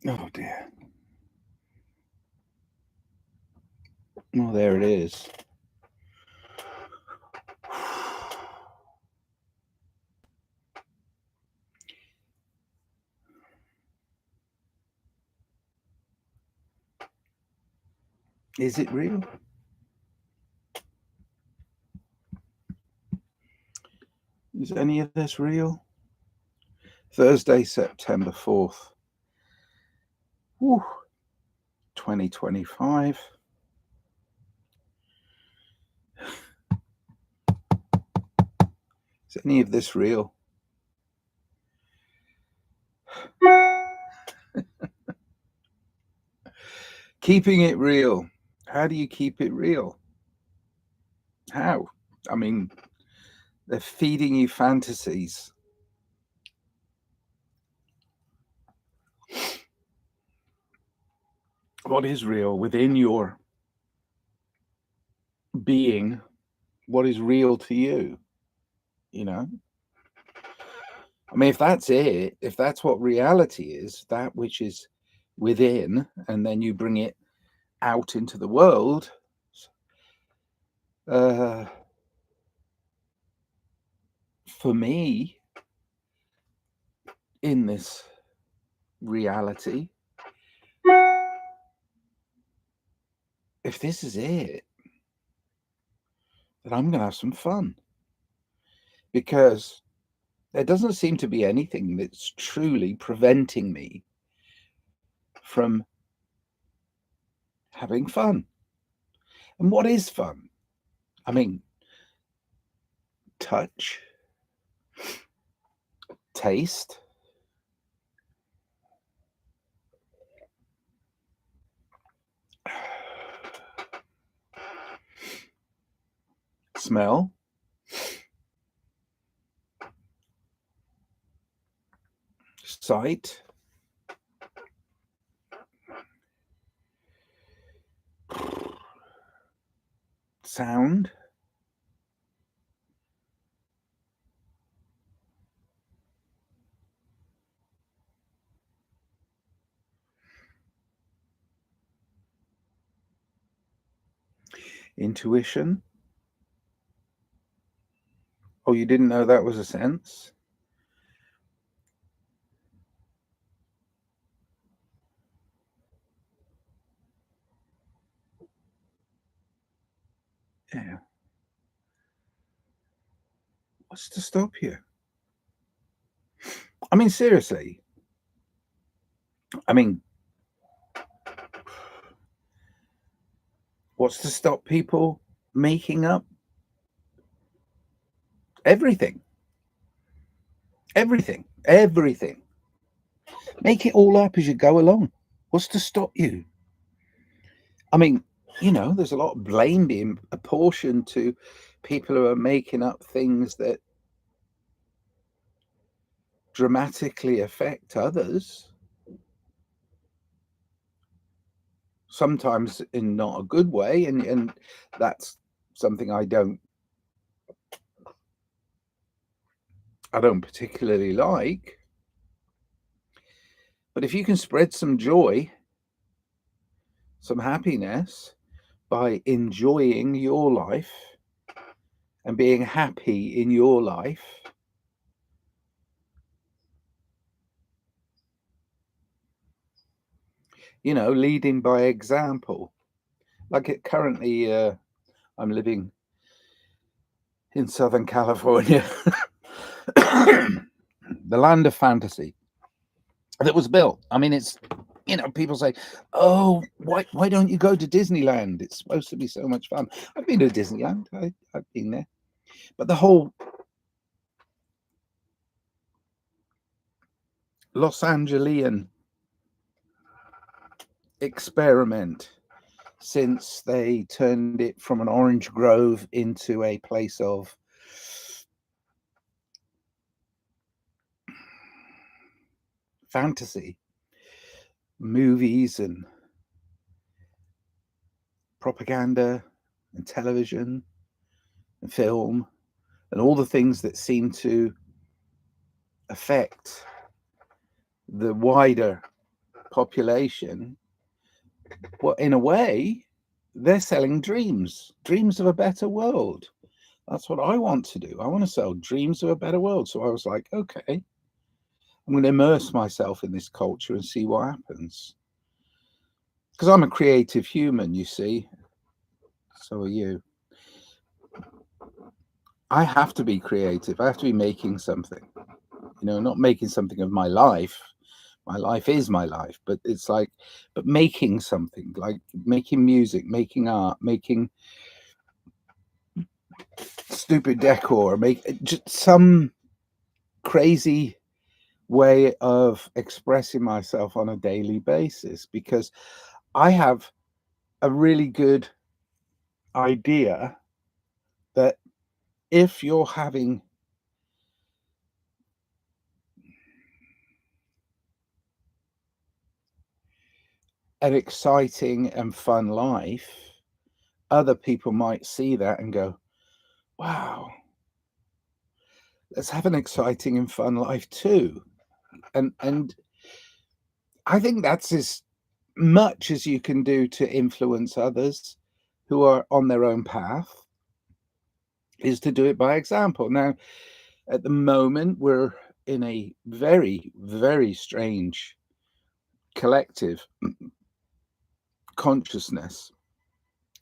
Oh dear. Well, there it is. Is it real? Is any of this real? Thursday, September 4th. Whew. 2025. Is any of this real? Keeping it real. How do you keep it real? How? I mean, they're feeding you fantasies. What is real within your being? What is real to you? You know? I mean, if that's it, if that's what reality is, that which is within, and then you bring it out into the world, uh, for me, in this reality, if this is it, then I'm going to have some fun, because there doesn't seem to be anything that's truly preventing me from having fun. And what is fun? I mean, touch, taste, smell, sight, sound, intuition. Oh, you didn't know that was a sense? Yeah. What's to stop you? I mean, seriously. I mean, what's to stop people making up everything? Everything. Everything. Make it all up as you go along. What's to stop you? I mean, there's a lot of blame being apportioned to people who are making up things that dramatically affect others, sometimes in not a good way, and that's something I don't particularly like. But if you can spread some joy, some happiness by enjoying your life and being happy in your life, leading by example. Like currently, I'm living in Southern California, the land of fantasy that was built. I mean, it's, people say, oh, why don't you go to Disneyland? It's supposed to be so much fun. I've been to Disneyland. I've been there. But the whole Los Angelian experiment, since they turned it from an orange grove into a place of fantasy, movies and propaganda and television and film and all the things that seem to affect the wider population, well, in a way, they're selling dreams of a better world. That's what I want to do. I want to sell dreams of a better world. So I was like, okay, I'm going to immerse myself in this culture and see what happens. Because I'm a creative human, you see. So are you. I have to be creative. I have to be making something, not making something of my life. My life is my life, but it's like, but making something, like making music, making art, making stupid decor, make just some crazy way of expressing myself on a daily basis, because I have a really good idea that if you're having an exciting and fun life, other people might see that and go, wow, let's have an exciting and fun life too. And I think that's as much as you can do to influence others who are on their own path, is to do it by example. Now, at the moment, we're in a very, very strange collective consciousness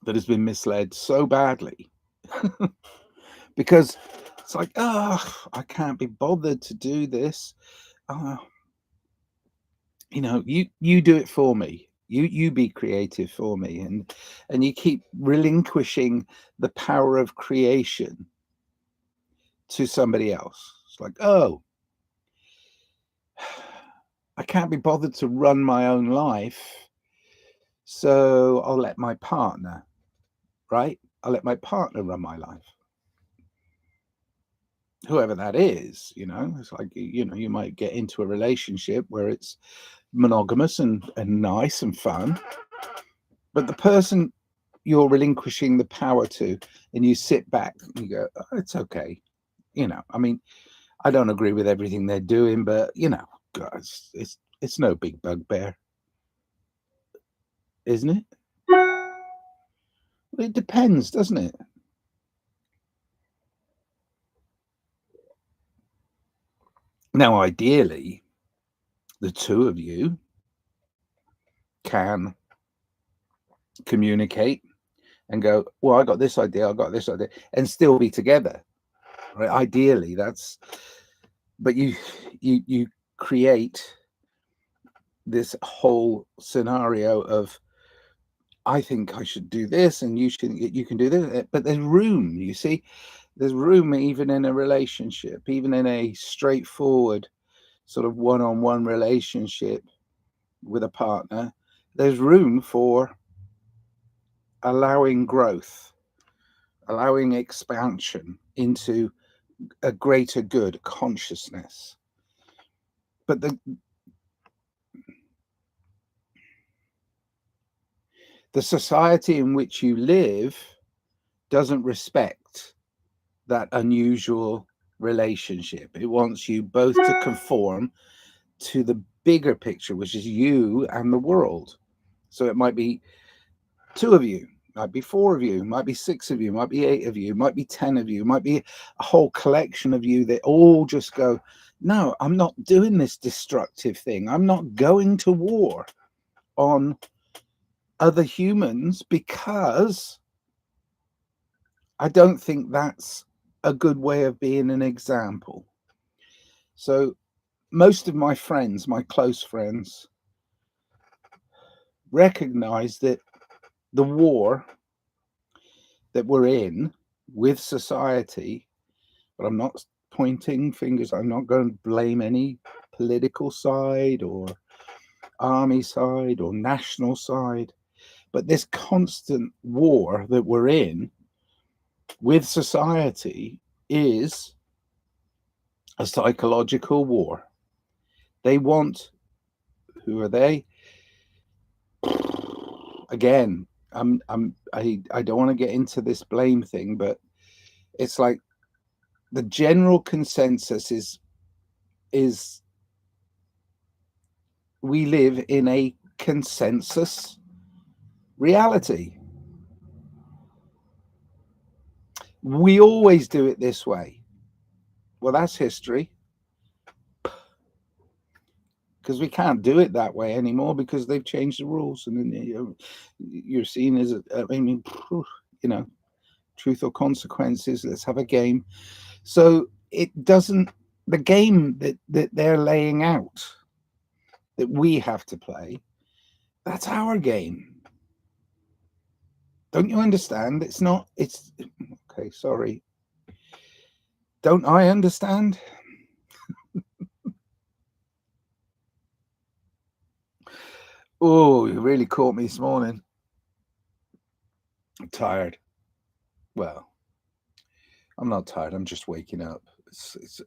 that has been misled so badly because it's like, oh, I can't be bothered to do this. You do it for me. You be creative for me, and you keep relinquishing the power of creation to somebody else. It's like, oh, I can't be bothered to run my own life, so I'll let my partner, right? I'll let my partner run my life. Whoever that is, it's like, you might get into a relationship where it's monogamous and nice and fun, but the person you're relinquishing the power to, and you sit back and you go, oh, it's okay. I mean, I don't agree with everything they're doing, but guys, it's no big bugbear, isn't it? Well, it depends, doesn't it? Now, ideally, the two of you can communicate and go, well, I got this idea, and still be together, right? Ideally, but you create this whole scenario of, I think I should do this and you can do this, but there's room, you see, there's room even in a relationship, even in a straightforward sort of one-on-one relationship with a partner, there's room for allowing growth, allowing expansion into a greater good consciousness. But the society in which you live doesn't respect that unusual relationship. It wants you both to conform to the bigger picture, which is you and the world. So it might be two of you, might be four of you, might be six of you, might be eight of you, might be 10 of you, might be a whole collection of you that all just go, no, I'm not doing this destructive thing. I'm not going to war on other humans because I don't think that's a good way of being an example. So most of my friends, my close friends, recognize that the war that we're in with society, but I'm not pointing fingers, I'm not going to blame any political side or army side or national side, but this constant war that we're in with society is a psychological war. They want, who are they? Again, I don't want to get into this blame thing, but it's like the general consensus is we live in a consensus reality. We always do it this way. Well, that's history. Because we can't do it that way anymore because they've changed the rules, and then you're seen as truth or consequences. Let's have a game. So it doesn't. The game that they're laying out that we have to play, that's our game. Don't you understand? It's not. It's okay. Sorry. Don't I understand? Oh, you really caught me this morning. I'm tired. Well, I'm not tired. I'm just waking up. It's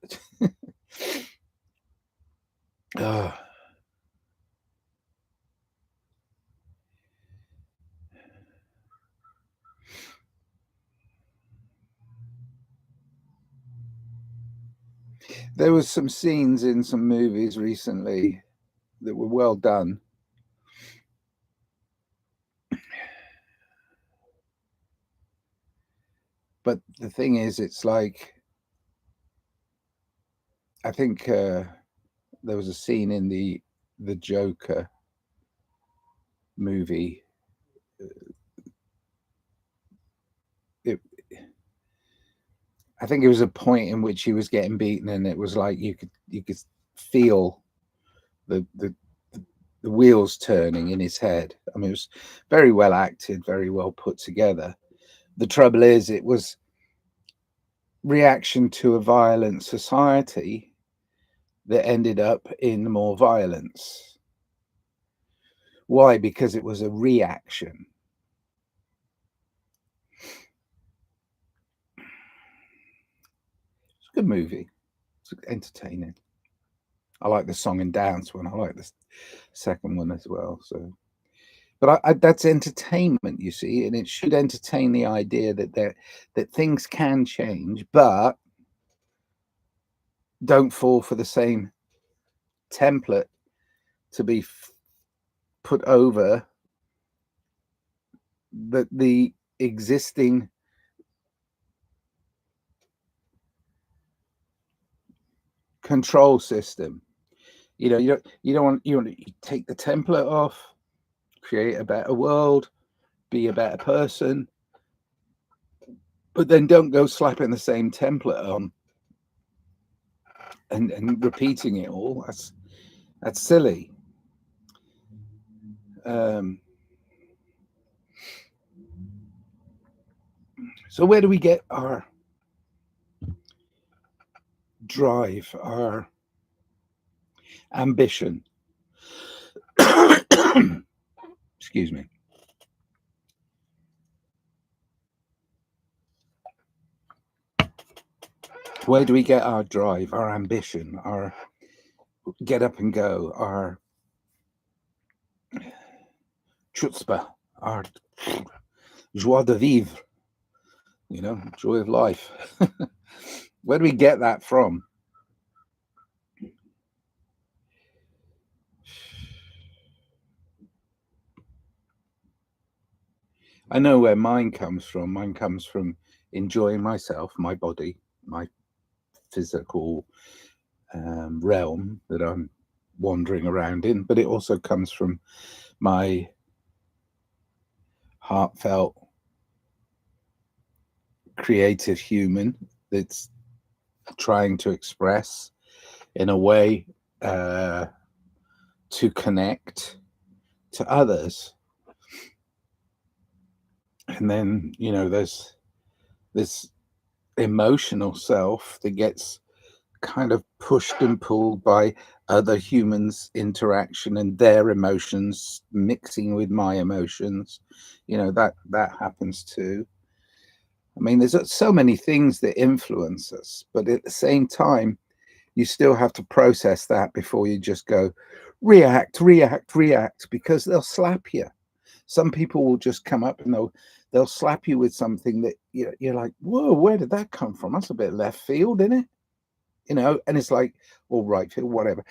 There was some scenes in some movies recently that were well done. But the thing is, it's like, I think there was a scene in the Joker movie. I think it was a point in which he was getting beaten, and it was like you could feel the wheels turning in his head. I mean, it was very well acted, very well put together. The trouble is, it was reaction to a violent society that ended up in more violence. Why? Because it was a reaction. It's a good movie. It's entertaining. I like the song and dance one. I like the second one as well. So, but that's entertainment, you see, and it should entertain the idea that things can change, but don't fall for the same template to be put over the existing control system. You want to take the template off, create a better world, be a better person, but then don't go slapping the same template on and repeating it all. That's silly. So where do we get our drive, our ambition? Excuse me. Where do we get our drive, our ambition, our get up and go, our chutzpah, our joie de vivre, joy of life? Where do we get that from? I know where mine comes from. Mine comes from enjoying myself, my body, my physical realm that I'm wandering around in, but it also comes from my heartfelt, creative human that's trying to express in a way to connect to others. And then, there's this emotional self that gets kind of pushed and pulled by other humans' interaction and their emotions mixing with my emotions. That happens too. I mean, there's so many things that influence us, but at the same time, you still have to process that before you just go react, because they'll slap you. Some people will just come up and they'll slap you with something that you're like, whoa, where did that come from? That's a bit left field, isn't it? you know, and it's like, all right, whatever.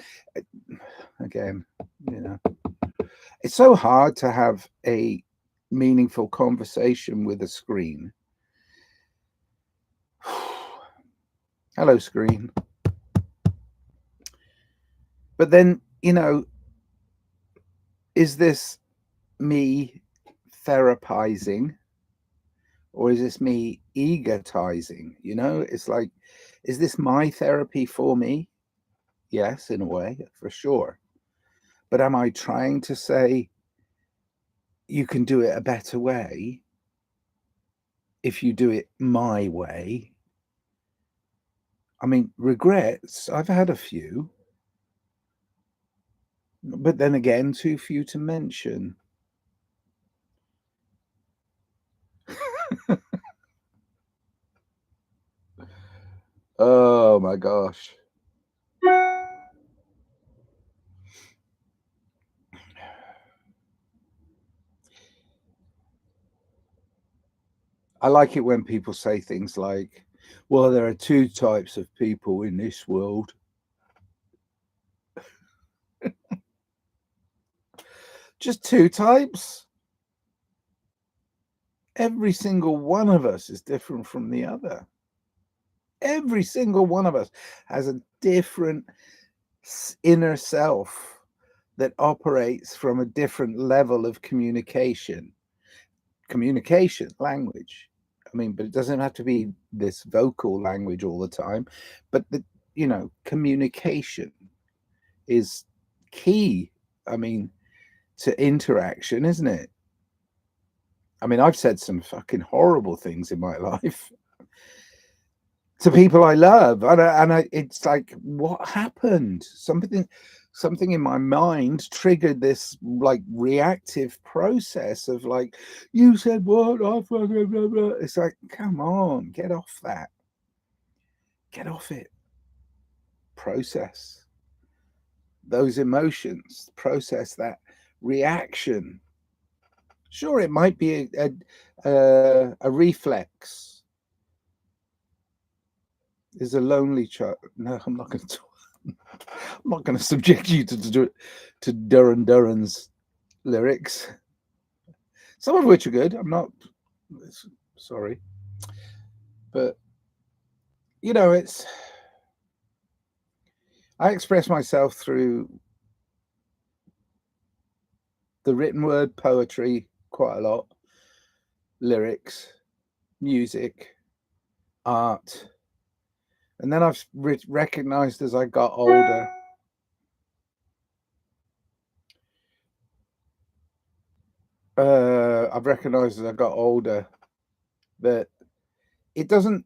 Again, you know, it's so hard to have a meaningful conversation with a screen. Hello, screen. But then, you know, is this me therapizing, or is this me egotizing? You know, it's like, is this my therapy for me? Yes, in a way, for sure. But am I trying to say you can do it a better way if you do it my way? I mean, regrets, I've had a few, but then again, too few to mention. Oh my gosh. I like it when people say things like, well, there are two types of people in this world. Just two types? Every single one of us is different from the other. Every single one of us has a different inner self that operates from a different level of communication, language. I mean, but it doesn't have to be this vocal language all the time, but the, you know, communication is key. I mean, to interaction, isn't it? I mean, I've said some fucking horrible things in my life to people I love, and it's like, what happened? Something in my mind triggered this like reactive process of like, you said what? Oh, blah, blah, blah, blah. It's like, come on, get off that, get off it. Process those emotions, process that reaction. Sure, it might be a reflex. Is a lonely child. No, I'm not going to. I'm not going to subject you to Duran Duran's lyrics, some of which are good. I'm not sorry, but you know, it's. I express myself through the written word, poetry, quite a lot, lyrics, music, art, and then I've recognized as I got older. I've recognized as I got older that it doesn't.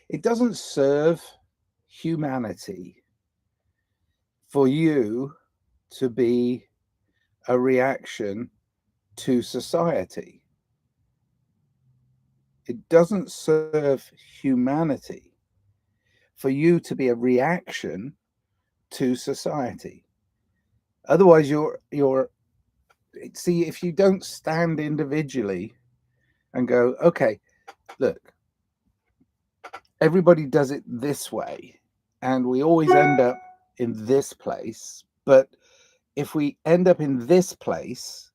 It doesn't serve humanity for you to be a reaction to society. It doesn't serve humanity for you to be a reaction to society. Otherwise, you're see, if you don't stand individually and go, okay, look, everybody does it this way, and we always end up in this place. But if we end up in this place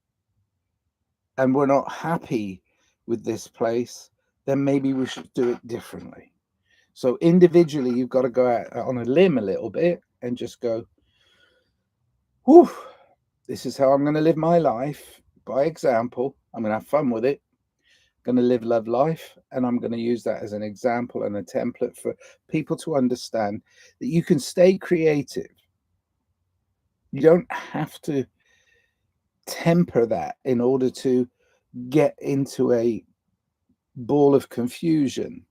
and we're not happy with this place, then maybe we should do it differently. So individually, you've got to go out on a limb a little bit and just go, whew, this is how I'm going to live my life by example. I'm going to have fun with it. I'm going to live, love life. And I'm going to use that as an example and a template for people to understand that you can stay creative. You don't have to temper that in order to get into a ball of confusion,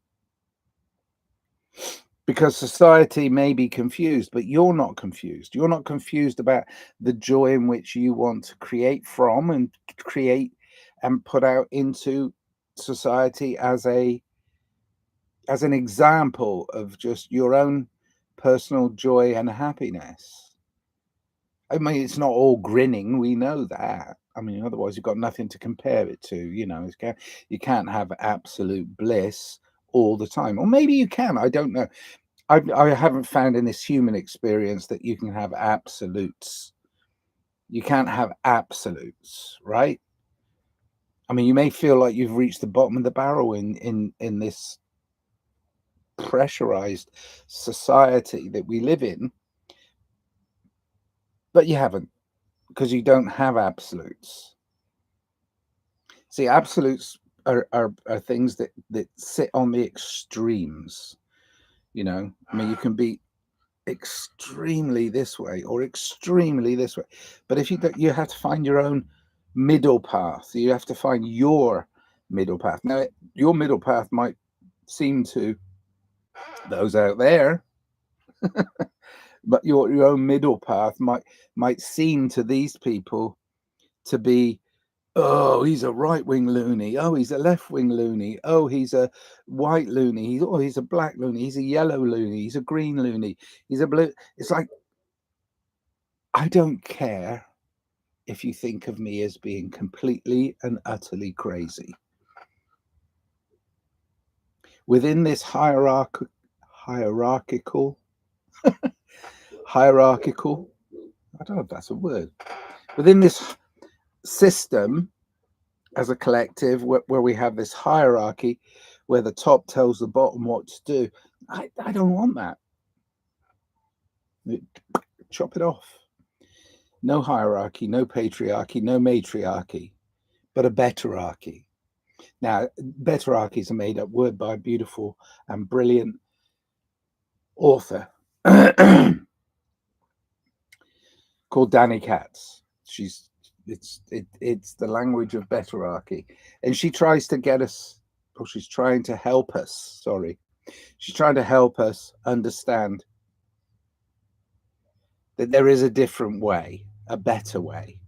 because society may be confused, but you're not confused. You're not confused about the joy in which you want to create from and create and put out into society as an example of just your own personal joy and happiness. I mean, it's not all grinning. We know that. I mean, otherwise you've got nothing to compare it to. You can't have absolute bliss all the time, or maybe you can. I don't know. I haven't found in this human experience that you can have absolutes. You can't have absolutes, right? I mean, you may feel like you've reached the bottom of the barrel in this pressurized society that we live in, but you haven't, because you don't have absolutes. See, absolutes are things that sit on the extremes. I mean, you can be extremely this way or extremely this way, but if you don't, you have to find your own middle path. You have to find your middle path. Now, your middle path might seem to those out there, but your own middle path might seem to these people to be, oh, he's a right-wing loony. Oh, he's a left-wing loony. Oh, he's a white loony. He's a black loony. He's a yellow loony. He's a green loony. He's a blue. It's like, I don't care if you think of me as being completely and utterly crazy. Within this hierarchical, I don't know if that's a word. Within this system, as a collective, where we have this hierarchy, where the top tells the bottom what to do, I don't want that. Chop it off. No hierarchy, no patriarchy, no matriarchy, but a betterarchy. Now, betterarchy is a made-up word by a beautiful and brilliant author called Dani Katz. It's the language of betterarchy, and she tries to get us, or she's trying to help us. Sorry, she's trying to help us understand that there is a different way, a better way,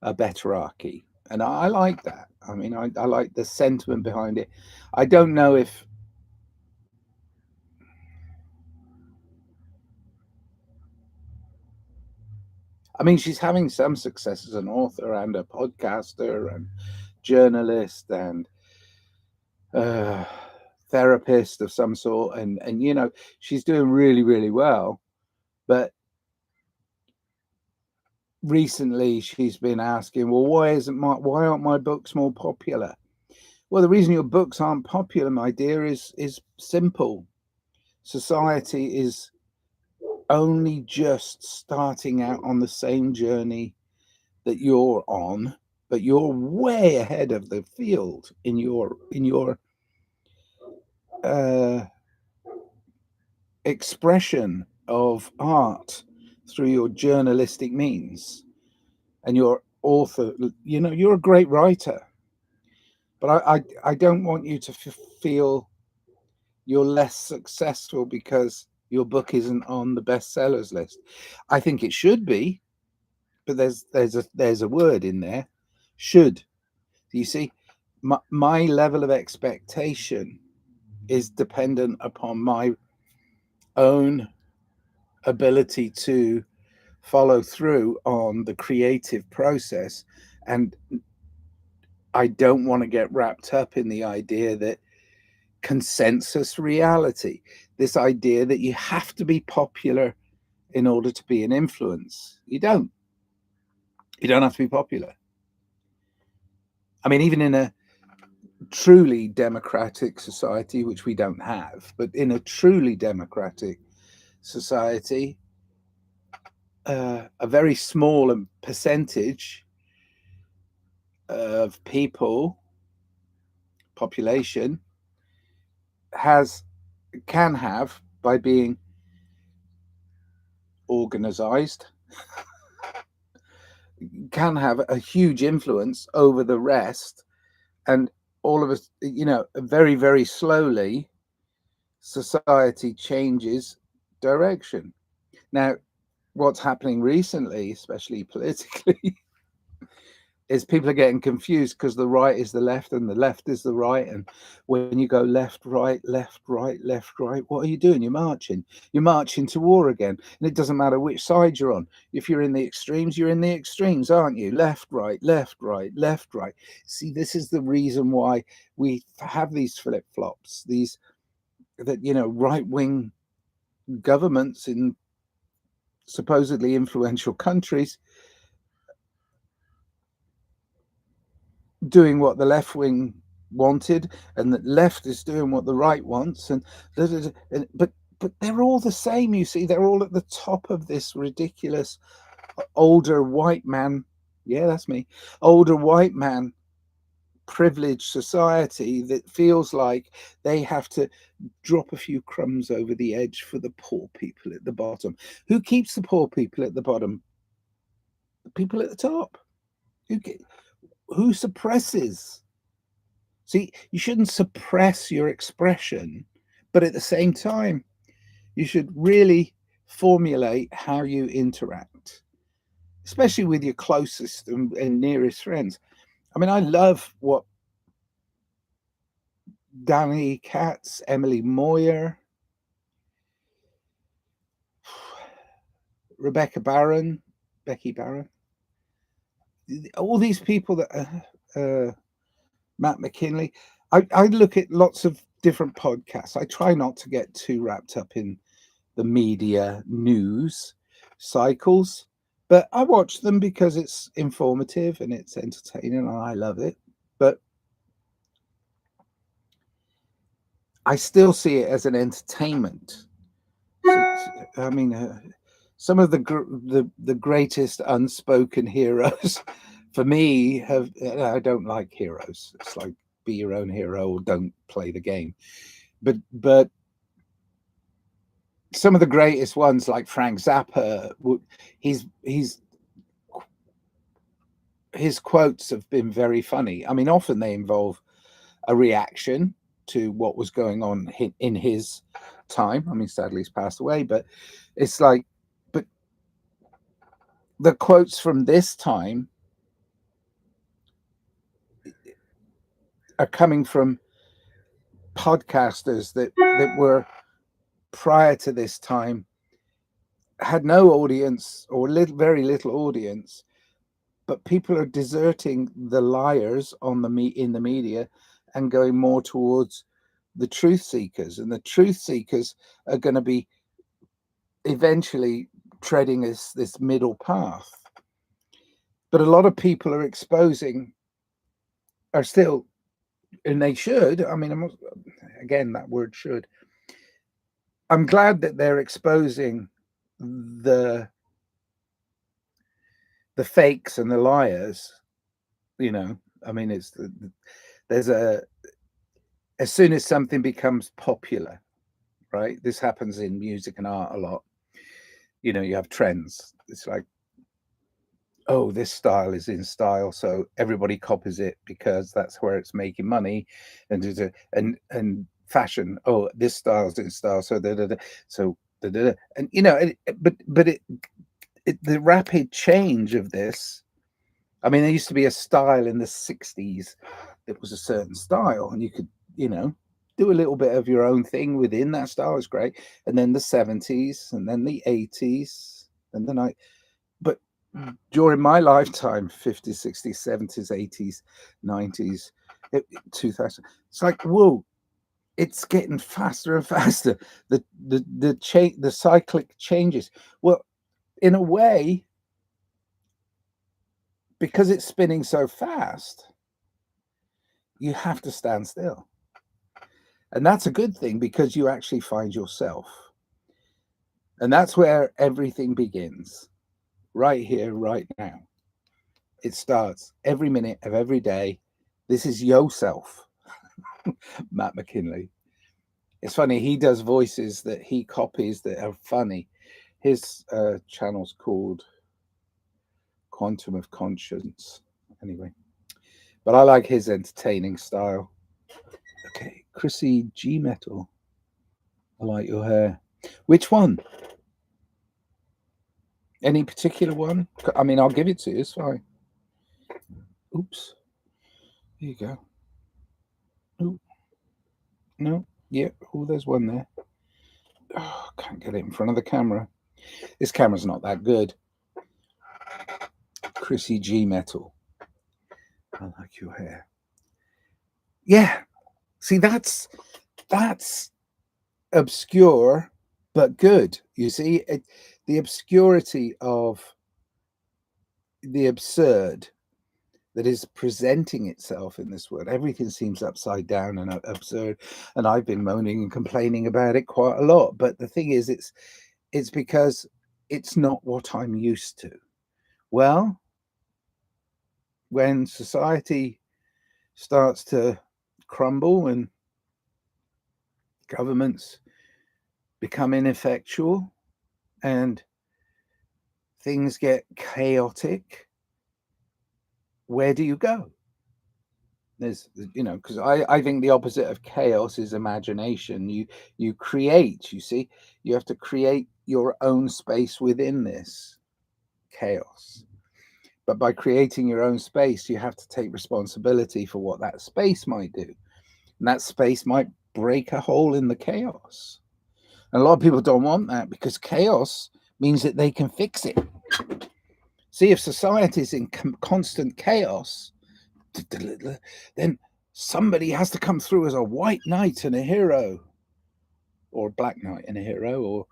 a betterarchy, and I like that. I mean, I like the sentiment behind it. I don't know if. I mean, she's having some success as an author and a podcaster and journalist and therapist of some sort, and she's doing really, really well. But recently, she's been asking, well, why aren't my books more popular? Well, the reason your books aren't popular, my dear, is simple. Society is only just starting out on the same journey that you're on, but you're way ahead of the field in your expression of art through your journalistic means and your author. You're a great writer, but I don't want you to feel you're less successful because your book isn't on the bestsellers list. I think it should be, but there's a word in there, should. You see, my level of expectation is dependent upon my own ability to follow through on the creative process, and I don't want to get wrapped up in the idea that consensus reality, this idea that you have to be popular in order to be an influence. You don't have to be popular. I mean, even in a truly democratic society, which we don't have, but in a truly democratic society, a very small percentage of population can have, by being organized, can have a huge influence over the rest, and all of us, very, very slowly, society changes direction. Now, what's happening recently, especially politically, is people are getting confused because the right is the left and the left is the right. And when you go left, right, left, right, left, right, what are you doing? You're marching. You're marching to war again. And it doesn't matter which side you're on. If you're in the extremes, you're in the extremes, aren't you? Left, right, left, right, left, right. See, this is the reason why we have these flip-flops, these that, you know, right-wing governments in supposedly influential countries doing what the left wing wanted, and the left is doing what the right wants, and but they're all the same. You see, they're all at the top of this ridiculous older white man. Yeah, that's me. Older white man privileged society that feels like they have to drop a few crumbs over the edge for the poor people at the bottom. Who keeps the poor people at the bottom? The people at the top. Who suppresses? See, you shouldn't suppress your expression, but at the same time, you should really formulate how you interact, especially with your closest and nearest friends. I mean, I love what Danny Katz, Emily Moyer, Rebecca Barron, Becky Barron, all these people that Matt McKinley. I look at lots of different podcasts. I try not to get too wrapped up in the media news cycles, but I watch them because it's informative and it's entertaining and I love it. But I still see it as an entertainment. I mean, some of the greatest unspoken heroes for me have. I don't like heroes. It's like be your own hero or don't play the game. But some of the greatest ones, like Frank Zappa, his quotes have been very funny. I mean, often they involve a reaction to what was going on in his time. I mean, sadly, he's passed away, but it's like, but the quotes from this time are coming from podcasters that were prior to this time, had no audience or very little audience, but people are deserting the liars in the media and going more towards the truth seekers, and the truth seekers are going to be eventually treading this middle path. But a lot of people are still, and they should. I mean, again, that word should. I'm glad that they're exposing the fakes and the liars. You know, I mean, as soon as something becomes popular, right? This happens in music and art a lot. You know, you have trends. It's like, oh, this style is in style, so everybody copies it because that's where it's making money, and fashion. Oh, this style's in style, so and you know, but the rapid change of this. I mean, there used to be a style in the 60s that was a certain style, and you could, you know, do a little bit of your own thing within that style. Is great. And then the 70s, and then the 80s, and then but during my lifetime, 50s, 60s, 70s, 80s, 90s, 2000, it's like, whoa, it's getting faster and faster. The cyclic changes. Well, in a way, because it's spinning so fast, you have to stand still. And that's a good thing because you actually find yourself. And that's where everything begins. Right here, right now. It starts every minute of every day. This is yourself. Matt McKinley. It's funny, he does voices that he copies that are funny. His channel's called Quantum of Conscience. Anyway, but I like his entertaining style. Okay, Chrissy G Metal. I like your hair. Which one? Any particular one? I mean, I'll give it to you. It's fine. Oops. There you go. Oh, no. Yeah. Oh, there's one there. Oh, can't get it in front of the camera. This camera's not that good. Chrissy G Metal. I like your hair. Yeah. See, that's obscure but good. You see, the obscurity of the absurd that is presenting itself in this world. Everything seems upside down and absurd, and I've been moaning and complaining about it quite a lot. But the thing is, it's because it's not what I'm used to. Well, when society starts to crumble and governments become ineffectual and things get chaotic, where do you go? There's, because I think the opposite of chaos is imagination. You create, you see, you have to create your own space within this chaos. But by creating your own space, you have to take responsibility for what that space might do. And that space might break a hole in the chaos. And a lot of people don't want that because chaos means that they can fix it. See, if society is in constant chaos, then somebody has to come through as a white knight and a hero, or a black knight and a hero, or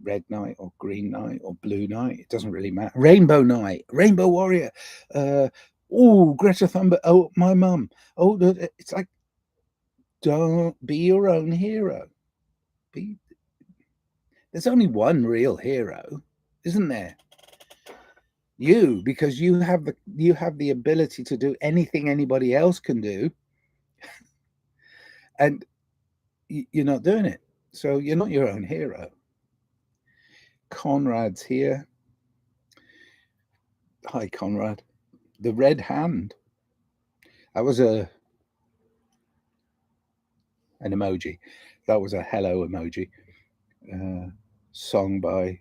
red knight or green knight or blue knight. It doesn't really matter. Rainbow knight, rainbow warrior. Oh, Greta Thunberg. Oh, my mum. Oh, it's like, don't be your own hero. There's only one real hero, isn't there? You, because you have the ability to do anything anybody else can do, and you're not doing it. So you're not your own hero. Conrad's here. Hi, Conrad. The red hand. That was an emoji. That was a hello emoji. Song by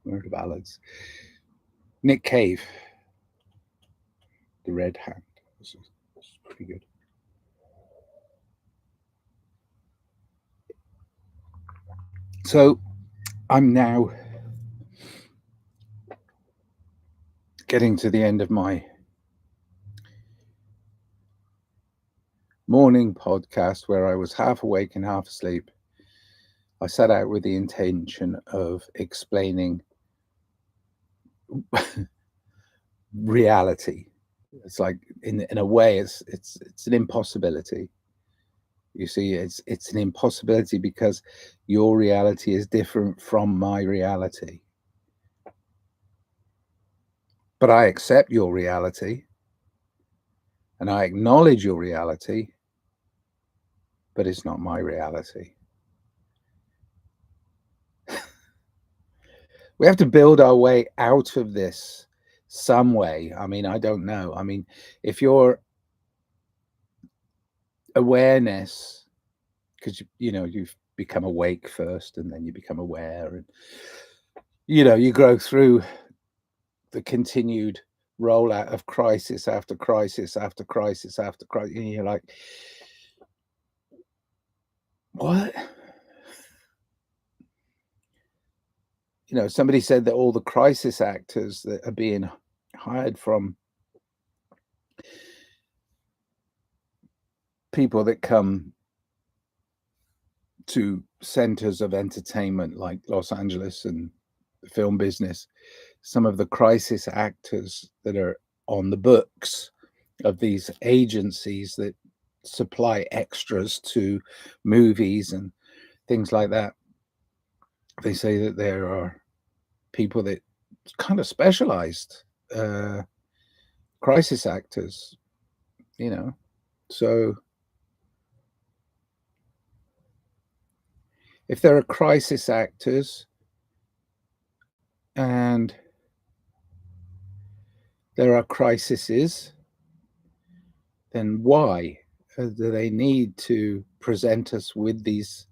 Murder Ballads. Nick Cave. The red hand. This is pretty good. So I'm now getting to the end of my morning podcast where I was half awake and half asleep. I set out with the intention of explaining reality. It's like, in a way, it's an impossibility. You see, it's an impossibility because your reality is different from my reality. But I accept your reality and I acknowledge your reality, but it's not my reality. We have to build our way out of this some way. I mean, I don't know. I mean, if your awareness, because you've become awake first and then you become aware, and you grow through the continued rollout of crisis after crisis after crisis after crisis, and you're like, what? Somebody said that all the crisis actors that are being hired from people that come to centers of entertainment like Los Angeles and the film business, some of the crisis actors that are on the books of these agencies that supply extras to movies and things like that, they say that there are people that kind of specialized crisis actors, so if there are crisis actors and there are crises, then why do they need to present us with these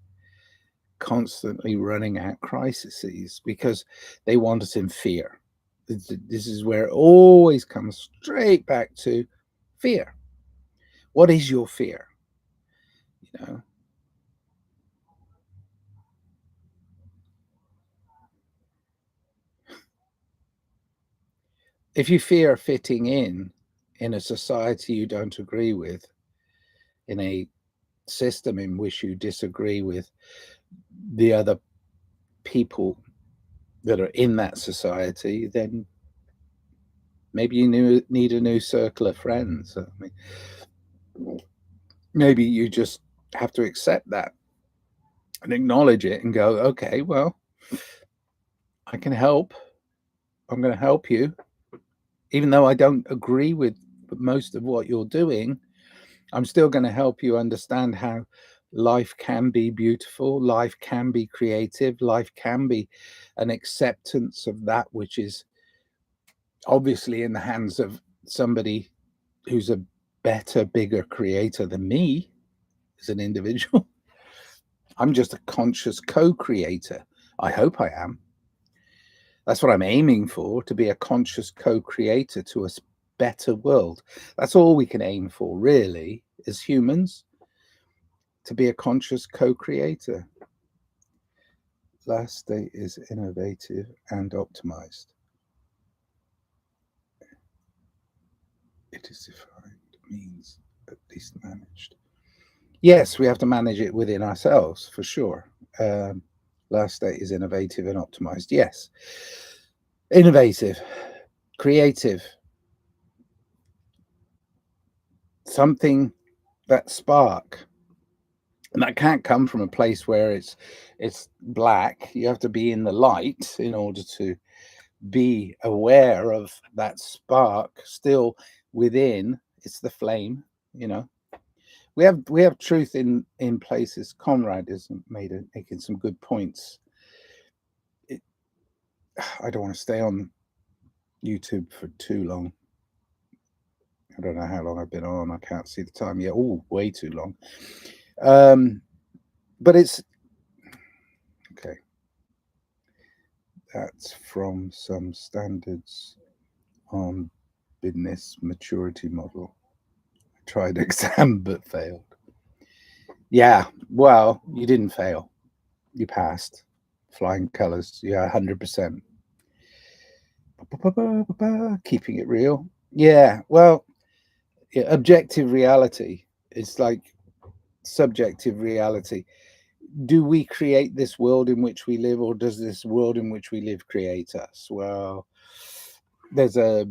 constantly running out crises? Because they want us in fear. This is where it always comes straight back to fear. What is your fear? You know, if you fear fitting in a society you don't agree with, in a system in which you disagree with the other people that are in that society, then maybe you need a new circle of friends. I mean, maybe you just have to accept that and acknowledge it and go, okay, well, I can help. I'm going to help you. Even though I don't agree with most of what you're doing, I'm still going to help you understand how life can be beautiful, life can be creative, life can be an acceptance of that which is obviously in the hands of somebody who's a better, bigger creator than me as an individual. I'm just a conscious co-creator. I hope I am. That's what I'm aiming for, to be a conscious co-creator to a better world. That's all we can aim for, really, as humans, to be a conscious co-creator. Last state is innovative and optimized. It is defined, means at least managed. Yes, we have to manage it within ourselves, for sure. Last state is innovative and optimized. Yes. Innovative, creative, something, that spark. And that can't come from a place where it's black. You have to be in the light in order to be aware of that spark still within. It's the flame, you know. We have truth in places. Conrad is making some good points. I don't want to stay on YouTube for too long. I don't know how long I've been on. I can't see the time yet. Oh, way too long. But it's okay. That's from some standards on business maturity model. I tried exam but failed. Yeah, well, you didn't fail. You passed. Flying colors. Yeah, 100%. Keeping it real. Yeah, well, yeah, objective reality is like subjective reality. Do we create this world in which we live, or does this world in which we live create us? Well, there's a,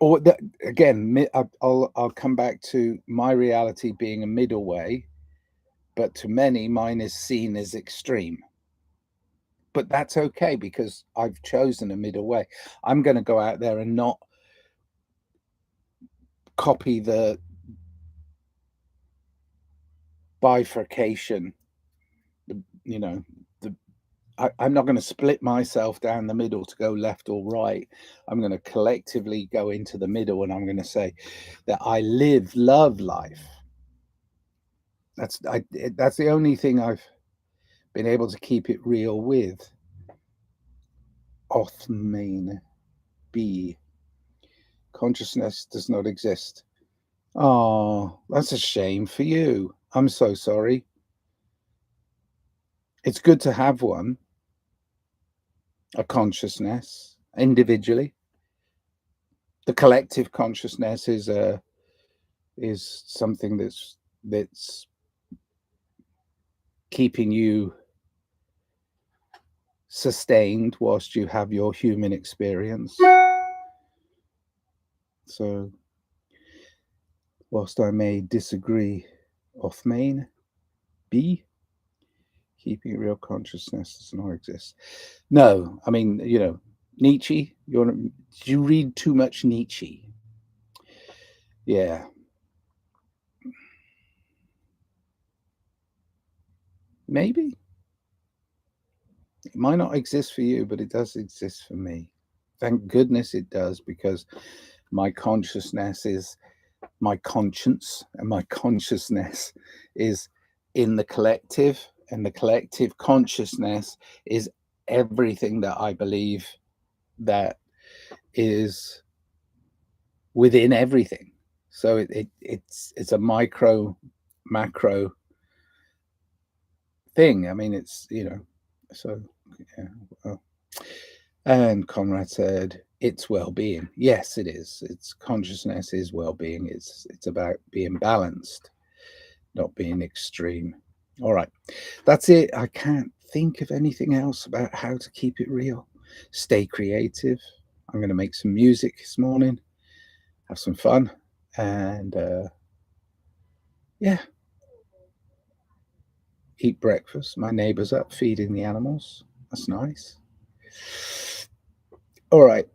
or that, again, I'll come back to my reality being a middle way, but to many, mine is seen as extreme. But that's okay because I've chosen a middle way. I'm going to go out there and not copy the bifurcation, you know, I'm not going to split myself down the middle to go left or right. I'm going to collectively go into the middle, and I'm going to say that I love life. That's the only thing I've been able to keep it real with. Othmane B. Consciousness does not exist. Oh, that's a shame for you. I'm so sorry. It's good to have one, a consciousness individually. The collective consciousness is something that's keeping you sustained whilst you have your human experience. So, whilst I may disagree, Othmane B, keeping real consciousness does not exist. No, I mean, you know, Nietzsche. You read too much Nietzsche. Yeah. Maybe. It might not exist for you, but it does exist for me. Thank goodness it does, because my consciousness is my conscience, and my consciousness is in the collective, and the collective consciousness is everything that I believe that is within everything. So it's a micro macro thing. I mean, it's, you know, so yeah. Well. And Conrad said, it's well-being. Yes, it is. It's consciousness is well-being. It's about being balanced, not being extreme. All right, that's it. I can't think of anything else about how to keep it real. Stay creative. I'm going to make some music this morning, have some fun, and yeah, eat breakfast. My neighbor's up feeding the animals. That's nice. All right.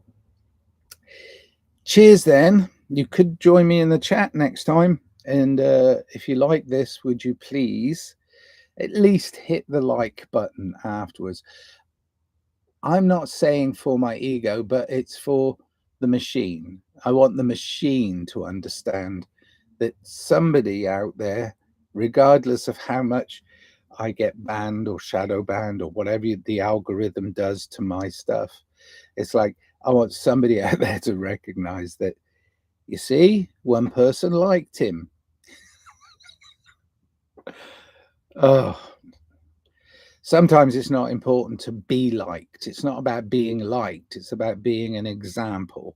Cheers then. You could join me in the chat next time. And if you like this, would you please at least hit the like button afterwards? I'm not saying for my ego, but it's for the machine. I want the machine to understand that somebody out there, regardless of how much I get banned or shadow banned or whatever the algorithm does to my stuff, it's like I want somebody out there to recognize that, you see, one person liked him. Oh, sometimes it's not important to be liked. It's not about being liked. It's about being an example.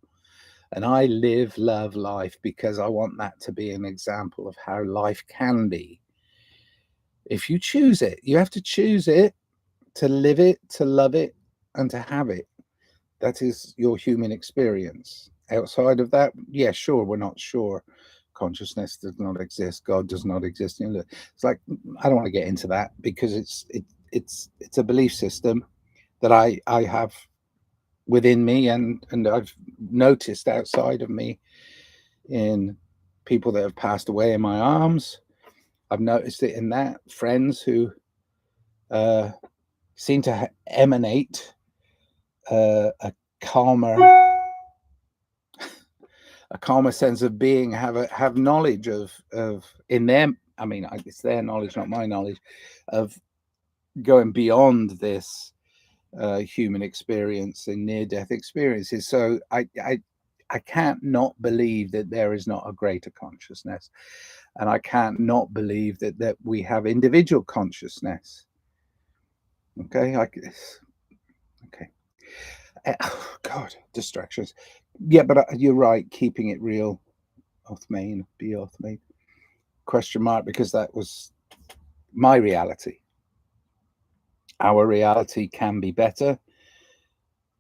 And I live, love life because I want that to be an example of how life can be. If you choose it, you have to choose it, to live it, to love it, and to have it. That is your human experience. Outside of that, yeah, sure, we're not sure. Consciousness does not exist. God does not exist. You know, it's like, I don't want to get into that because it's a belief system that I have within me, and I've noticed outside of me in people that have passed away in my arms. I've noticed it in that friends who seem to emanate a calmer sense of being, have knowledge of in them. I mean, it's their knowledge, not my knowledge, of going beyond this human experience and near-death experiences. So I can't not believe that there is not a greater consciousness, and I can't not believe that we have individual consciousness. Okay, okay. Oh, God, distractions. Yeah, but you're right. Keeping it real. Othmain, be Othmain. Question mark, because that was my reality. Our reality can be better,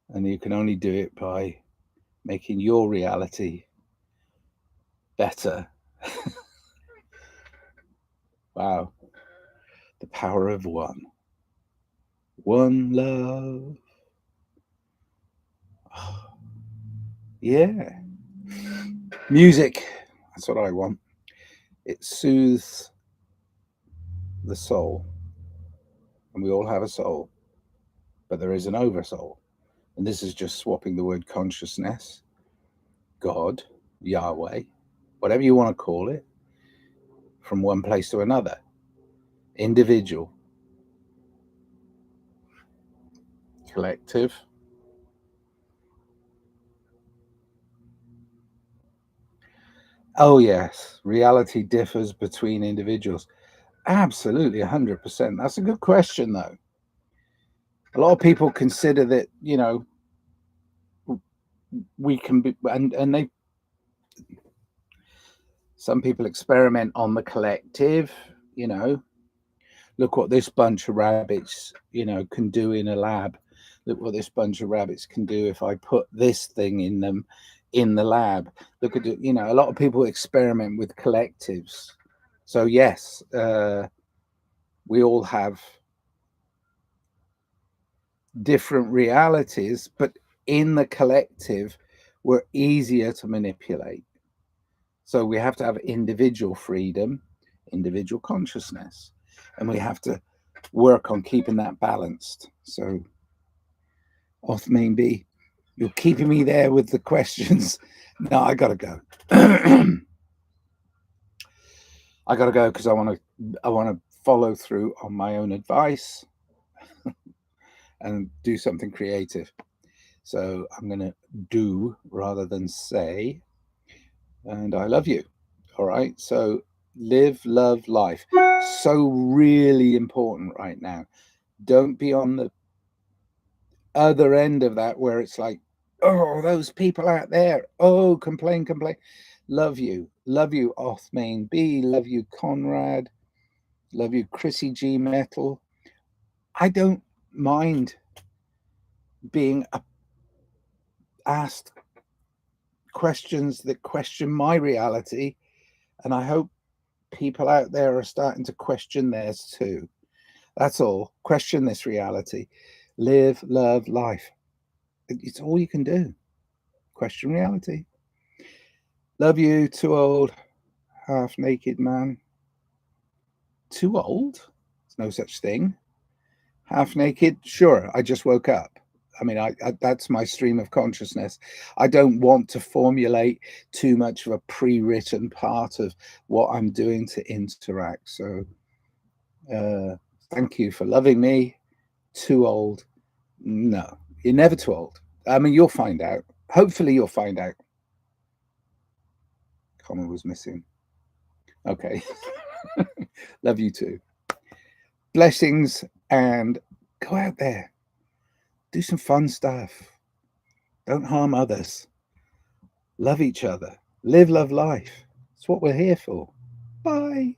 and you can only do it by making your reality better. Wow. The power of one. One love. Oh, yeah. Music. That's what I want. It soothes the soul. And we all have a soul. But there is an oversoul. And this is just swapping the word consciousness, God, Yahweh, whatever you want to call it, from one place to another. Individual. Collective. Oh, yes. Reality differs between individuals. Absolutely, 100%. That's a good question, though. A lot of people consider that, you know, we can be, and some people experiment on the collective, you know. Look what this bunch of rabbits, you know, can do in a lab. Look what this bunch of rabbits can do if I put this thing in them in the lab. Look at it, you know, a lot of people experiment with collectives. So yes, we all have different realities, but in the collective, we're easier to manipulate. So we have to have individual freedom, individual consciousness, and we have to work on keeping that balanced. So, Othmain B, you're keeping me there with the questions. No, I gotta go. I gotta go because I want to follow through on my own advice and do something creative. So I'm going to do rather than say, and I love you. All right. So live, love, life. So really important right now. Don't be on the other end of that where it's like, oh, those people out there. Oh, complain. Love you, Othmain B. Love you, Conrad. Love you, Chrissy G Metal. I don't mind being asked questions that question my reality, and I hope people out there are starting to question theirs too. That's all. Question this reality. Live, love, life. It's all you can do. Question reality. Love you, too old, half naked man. Too old? There's no such thing. Half naked? Sure, I just woke up. I mean, I that's my stream of consciousness. I don't want to formulate too much of a pre-written part of what I'm doing to interact. So thank you for loving me. Too old? No, you're never too old. I mean, you'll find out. Hopefully you'll find out. Comma was missing. Okay. Love you too. Blessings, and go out there. Do some fun stuff. Don't harm others. Love each other. Live, love, life. It's what we're here for. Bye.